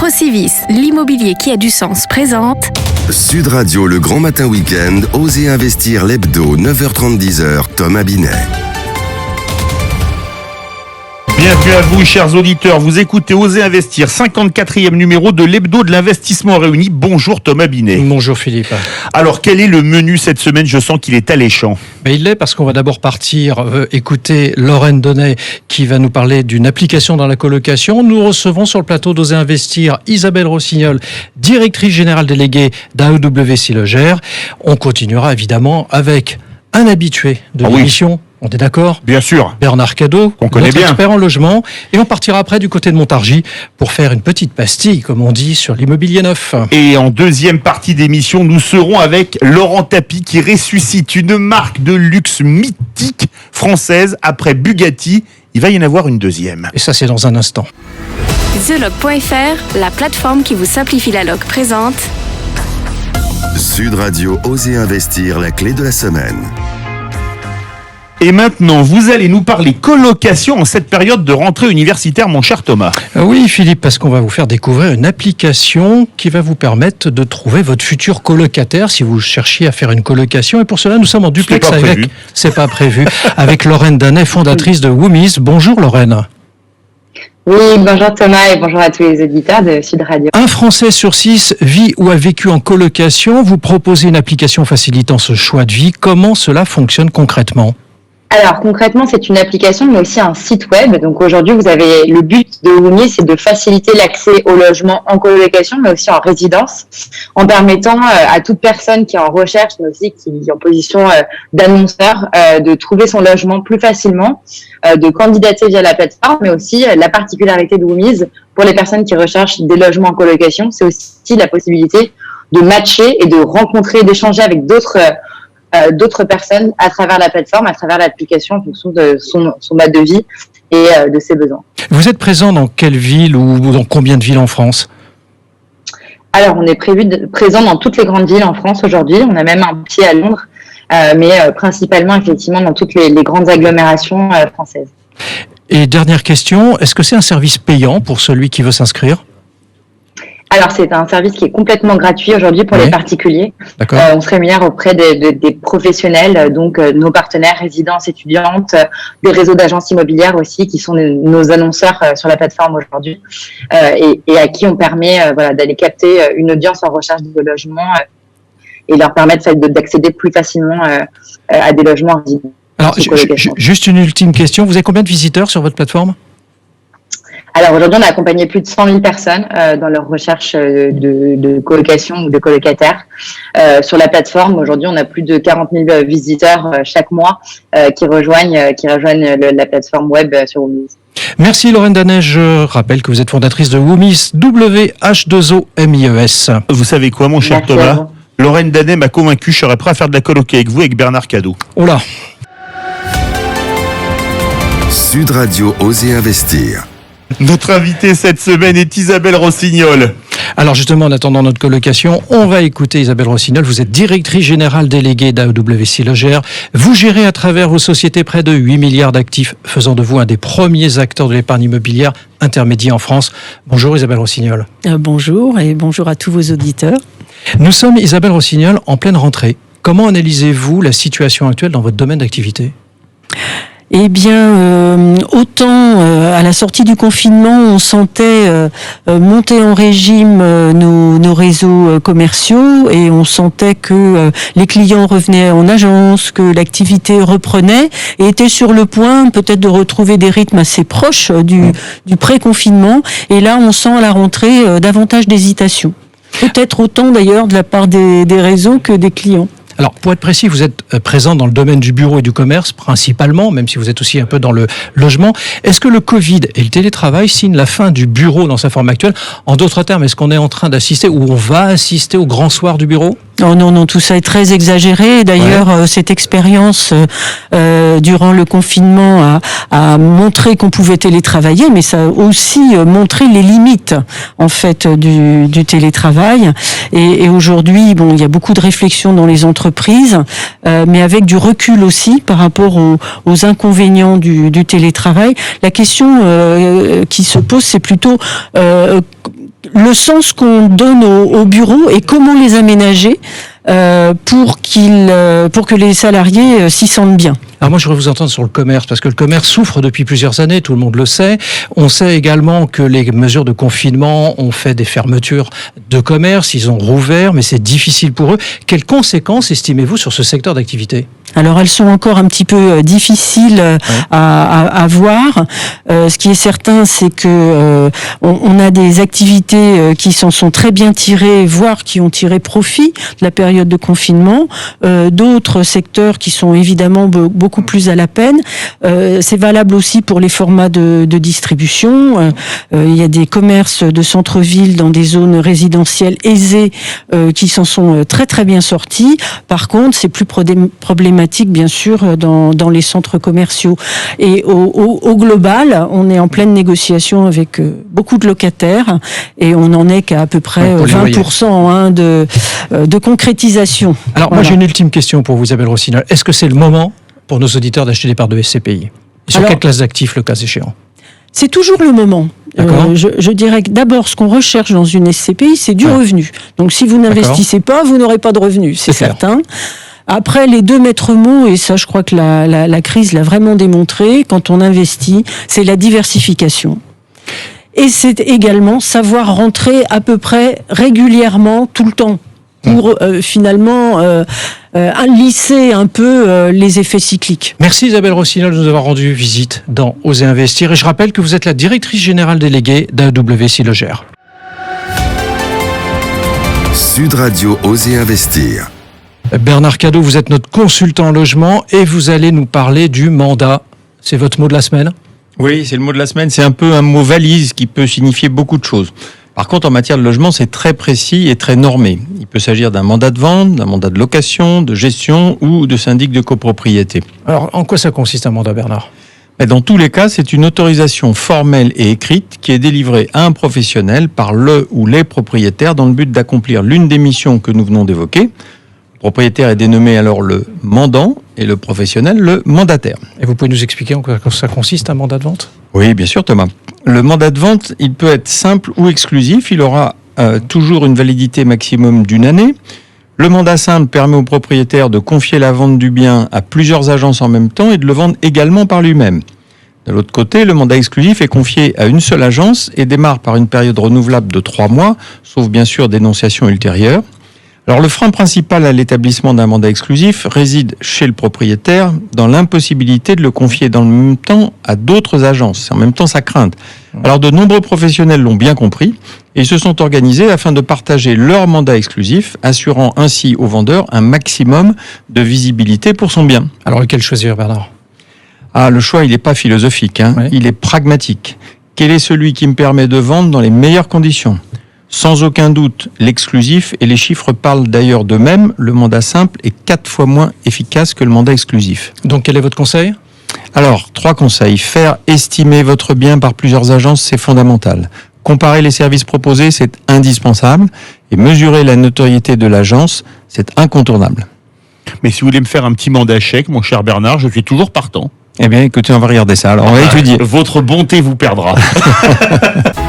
Procivis, l'immobilier qui a du sens présente Sud Radio, le grand matin week-end, Osez investir l'hebdo, 9h30-10h, Thomas Binet. Bienvenue à vous, chers auditeurs. Vous écoutez Osez investir, 54e numéro de l'hebdo de l'investissement réuni. Bonjour Thomas Binet. Bonjour Philippe. Alors, quel est le menu cette semaine? Je sens qu'il est alléchant. Mais il l'est parce qu'on va d'abord partir écouter Lorraine Donnet qui va nous parler d'une application dans la colocation. Nous recevons sur le plateau d'Osez investir Isabelle Rossignol, directrice générale déléguée d'AEW Silogère. On continuera évidemment avec un habitué de l'émission. On est d'accord? Bien sûr. Bernard Cadot, qu'on connaît bien, expert en logement. Et on partira après du côté de Montargis pour faire une petite pastille, comme on dit, sur l'immobilier neuf. Et en deuxième partie d'émission, nous serons avec Laurent Tapie qui ressuscite une marque de luxe mythique française après Bugatti. Il va y en avoir une deuxième. Et ça, c'est dans un instant. TheLoc.fr, la plateforme qui vous simplifie la loc présente Sud Radio, Osez investir, la clé de la semaine. Et maintenant, vous allez nous parler colocation en cette période de rentrée universitaire, mon cher Thomas. Oui, Philippe, parce qu'on va vous faire découvrir une application qui va vous permettre de trouver votre futur colocataire si vous cherchiez à faire une colocation. Et pour cela, nous sommes en duplex avec... C'est pas prévu. Avec Lorraine Donnet, fondatrice de Woomis. Bonjour Lorraine. Oui, bonjour Thomas et bonjour à tous les auditeurs de Sud Radio. Un Français sur 6 vit ou a vécu en colocation. Vous proposez une application facilitant ce choix de vie. Comment cela fonctionne concrètement ? Alors concrètement, c'est une application mais aussi un site web. Donc aujourd'hui, vous avez le but de Woomis, c'est de faciliter l'accès au logement en colocation mais aussi en résidence, en permettant à toute personne qui est en recherche mais aussi qui est en position d'annonceur de trouver son logement plus facilement, de candidater via la plateforme, mais aussi la particularité de Woomis pour les personnes qui recherchent des logements en colocation, c'est aussi la possibilité de matcher et de rencontrer, d'échanger avec d'autres personnes à travers la plateforme, à travers l'application en fonction de son mode de vie et de ses besoins. Vous êtes présent dans quelle ville ou dans combien de villes en France ? Alors, on est présent dans toutes les grandes villes en France aujourd'hui. On a même un pied à Londres, mais principalement effectivement dans toutes les grandes agglomérations françaises. Et dernière question, est-ce que c'est un service payant pour celui qui veut s'inscrire ? Alors, c'est un service qui est complètement gratuit aujourd'hui pour les particuliers. D'accord. On se rémunère auprès des professionnels, donc nos partenaires, résidences, étudiantes, des réseaux d'agences immobilières aussi, qui sont nos annonceurs sur la plateforme aujourd'hui, et à qui on permet d'aller capter une audience en recherche de logement et leur permettre d'accéder plus facilement à des logements en résidence. Alors, juste une ultime question. Vous avez combien de visiteurs sur votre plateforme ? Alors aujourd'hui, on a accompagné plus de 100 000 personnes dans leur recherche de colocation ou de colocataires. Sur la plateforme, aujourd'hui, on a plus de 40 000 visiteurs chaque mois qui rejoignent la plateforme web sur Woomis. Merci Lorraine Donnet. Je rappelle que vous êtes fondatrice de Woomis, W-H-2-O-M-I-E-S. Vous savez quoi, mon cher Thomas ? Lorraine Donnet m'a convaincu, je serais prêt à faire de la coloc avec vous, avec Bernard Cadot. Oh là ! Sud Radio, Osez investir. Notre invitée cette semaine est Isabelle Rossignol. Alors justement, en attendant notre colocation, on va écouter Isabelle Rossignol. Vous êtes directrice générale déléguée d'AEW Silogère. Vous gérez à travers vos sociétés près de 8 milliards d'actifs, faisant de vous un des premiers acteurs de l'épargne immobilière intermédiaire en France. Bonjour Isabelle Rossignol. Bonjour et bonjour à tous vos auditeurs. Nous sommes, Isabelle Rossignol, en pleine rentrée. Comment analysez-vous la situation actuelle dans votre domaine d'activité ? Eh bien, autant à la sortie du confinement, on sentait monter en régime nos réseaux commerciaux et on sentait que les clients revenaient en agence, que l'activité reprenait et était sur le point peut-être de retrouver des rythmes assez proches du pré-confinement. Et là, on sent à la rentrée davantage d'hésitation. Peut-être autant d'ailleurs de la part des réseaux que des clients. Alors, pour être précis, vous êtes présent dans le domaine du bureau et du commerce, principalement, même si vous êtes aussi un peu dans le logement. Est-ce que le Covid et le télétravail signent la fin du bureau dans sa forme actuelle ? En d'autres termes, est-ce qu'on est en train d'assister ou on va assister au grand soir du bureau ? Non, tout ça est très exagéré. D'ailleurs, cette expérience durant le confinement a montré qu'on pouvait télétravailler, mais ça a aussi montré les limites en fait du télétravail. Et aujourd'hui, il y a beaucoup de réflexions dans les entreprises, mais avec du recul aussi par rapport aux inconvénients du télétravail. La question qui se pose, c'est plutôt le sens qu'on donne aux bureaux et comment les aménager pour que les salariés s'y sentent bien. Alors moi, je voudrais vous entendre sur le commerce, parce que le commerce souffre depuis plusieurs années, tout le monde le sait. On sait également que les mesures de confinement ont fait des fermetures de commerce, ils ont rouvert, mais c'est difficile pour eux. Quelles conséquences estimez-vous sur ce secteur d'activité ? Alors elles sont encore un petit peu difficiles à voir. Ce qui est certain, c'est que on a des activités qui s'en sont très bien tirées, voire qui ont tiré profit de la période de confinement. D'autres secteurs qui sont évidemment beaucoup plus à la peine. C'est valable aussi pour les formats de distribution. Il y a des commerces de centre-ville dans des zones résidentielles aisées qui s'en sont très très bien sortis. Par contre, c'est plus problématique bien sûr dans les centres commerciaux. Et au global, on est en pleine négociation avec beaucoup de locataires et on n'en est qu'à peu près 20% de concrétisation. Alors moi j'ai une ultime question pour vous, Isabelle Rossignol. Est-ce que c'est le moment pour nos auditeurs d'acheter des parts de SCPI ? Et sur quelle classe d'actifs, le cas échéant ? C'est toujours le moment. Je dirais que d'abord, ce qu'on recherche dans une SCPI, c'est du revenu. Donc si vous n'investissez pas, vous n'aurez pas de revenu, c'est certain. Après, les deux maîtres mots, et ça je crois que la crise l'a vraiment démontré, quand on investit, c'est la diversification. Et c'est également savoir rentrer à peu près régulièrement, tout le temps, pour finalement lisser un peu les effets cycliques. Merci Isabelle Rossignol de nous avoir rendu visite dans Osez Investir. Et je rappelle que vous êtes la directrice générale déléguée d'AEW Silogère. Sud Radio Osez Investir. Bernard Cadot, vous êtes notre consultant en logement et vous allez nous parler du mandat. C'est votre mot de la semaine ? Oui, c'est le mot de la semaine. C'est un peu un mot valise qui peut signifier beaucoup de choses. Par contre, en matière de logement, c'est très précis et très normé. Il peut s'agir d'un mandat de vente, d'un mandat de location, de gestion ou de syndic de copropriété. Alors, en quoi ça consiste un mandat, Bernard ? Dans tous les cas, c'est une autorisation formelle et écrite qui est délivrée à un professionnel par le ou les propriétaires dans le but d'accomplir l'une des missions que nous venons d'évoquer. Le propriétaire est dénommé alors le mandant et le professionnel le mandataire. Et vous pouvez nous expliquer en quoi ça consiste un mandat de vente ? Oui, bien sûr Thomas. Le mandat de vente, il peut être simple ou exclusif. Il aura toujours une validité maximum d'une année. Le mandat simple permet au propriétaire de confier la vente du bien à plusieurs agences en même temps et de le vendre également par lui-même. De l'autre côté, le mandat exclusif est confié à une seule agence et démarre par une période renouvelable de 3 mois, sauf bien sûr dénonciation ultérieure. Alors le frein principal à l'établissement d'un mandat exclusif réside chez le propriétaire dans l'impossibilité de le confier dans le même temps à d'autres agences. C'est en même temps sa crainte. Alors de nombreux professionnels l'ont bien compris et se sont organisés afin de partager leur mandat exclusif, assurant ainsi au vendeur un maximum de visibilité pour son bien. Alors lequel choisir, Bernard ? Le choix, il n'est pas philosophique, Oui. Il est pragmatique. Quel est celui qui me permet de vendre dans les meilleures conditions ? Sans aucun doute, l'exclusif, et les chiffres parlent d'ailleurs d'eux-mêmes, le mandat simple est 4 fois moins efficace que le mandat exclusif. Donc quel est votre conseil ? Alors, 3 conseils. Faire estimer votre bien par plusieurs agences, c'est fondamental. Comparer les services proposés, c'est indispensable. Et mesurer la notoriété de l'agence, c'est incontournable. Mais si vous voulez me faire un petit mandat chèque, mon cher Bernard, je suis toujours partant. Eh bien, écoutez, on va regarder ça. Alors, on va étudier. Votre bonté vous perdra.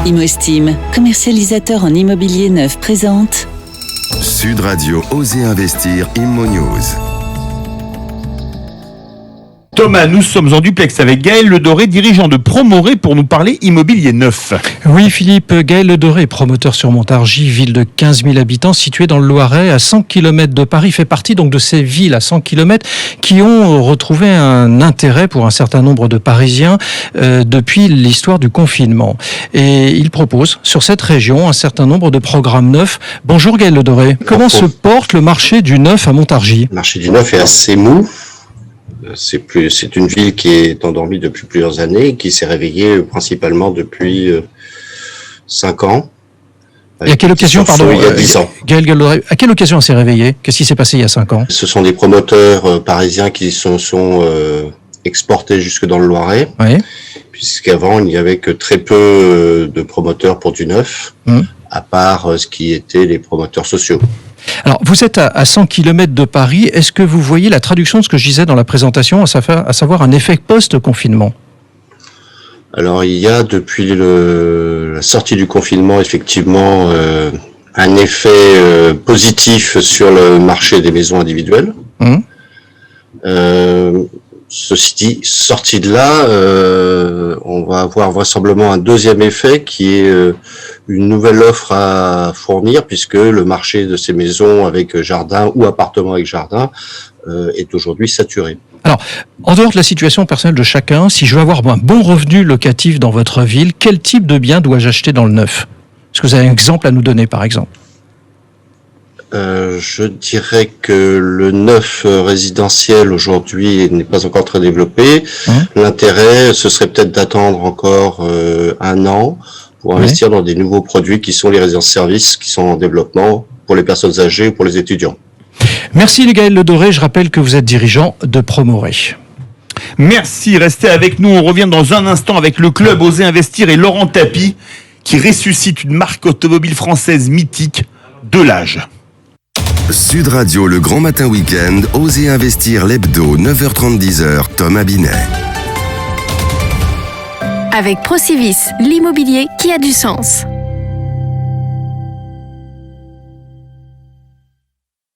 Imostime, commercialisateur en immobilier neuf, présente Sud Radio Osez Investir Immo News. Thomas, nous sommes en duplex avec Gaël Ledoré, dirigeant de Promoré, pour nous parler immobilier neuf. Oui, Philippe, Gaël Ledoré, promoteur sur Montargis, ville de 15 000 habitants, située dans le Loiret, à 100 km de Paris, fait partie donc de ces villes à 100 km qui ont retrouvé un intérêt pour un certain nombre de Parisiens depuis l'histoire du confinement. Et il propose sur cette région un certain nombre de programmes neufs. Bonjour Gaël Ledoré, comment se porte le marché du neuf à Montargis ? Le marché du neuf est assez mou. C'est une ville qui est endormie depuis plusieurs années et qui s'est réveillée principalement depuis 5 ans. Et à quelle occasion, pardon, il y a 10 ans. Gaël Ledoré, à quelle occasion elle s'est réveillée ? Qu'est-ce qui s'est passé il y a 5 ans ? Ce sont des promoteurs parisiens qui se sont exportés jusque dans le Loiret. Oui. Puisqu'avant, il n'y avait que très peu de promoteurs pour du neuf, à part ce qui était les promoteurs sociaux. Alors, vous êtes à 100 km de Paris. Est-ce que vous voyez la traduction de ce que je disais dans la présentation, à savoir un effet post-confinement ? Alors, il y a depuis la sortie du confinement, effectivement, un effet positif sur le marché des maisons individuelles. Ceci dit, sorti de là, on va avoir vraisemblablement un deuxième effet qui est une nouvelle offre à fournir, puisque le marché de ces maisons avec jardin ou appartements avec jardin est aujourd'hui saturé. Alors, en dehors de la situation personnelle de chacun, si je veux avoir un bon revenu locatif dans votre ville, quel type de bien dois-je acheter dans le neuf ? Est-ce que vous avez un exemple à nous donner, par exemple ? Je dirais que le neuf résidentiel aujourd'hui n'est pas encore très développé. L'intérêt, ce serait peut-être d'attendre encore un an pour investir dans des nouveaux produits qui sont les résidences-services qui sont en développement pour les personnes âgées ou pour les étudiants. Merci Gaël Ledoré, je rappelle que vous êtes dirigeant de Promoré. Merci, restez avec nous, on revient dans un instant avec le club Osez Investir et Laurent Tapie qui ressuscite une marque automobile française mythique, Delage. Sud Radio, le grand matin week-end, Osez Investir l'hebdo, 9h30, 10h, Thomas Binet. Avec Procivis, l'immobilier qui a du sens.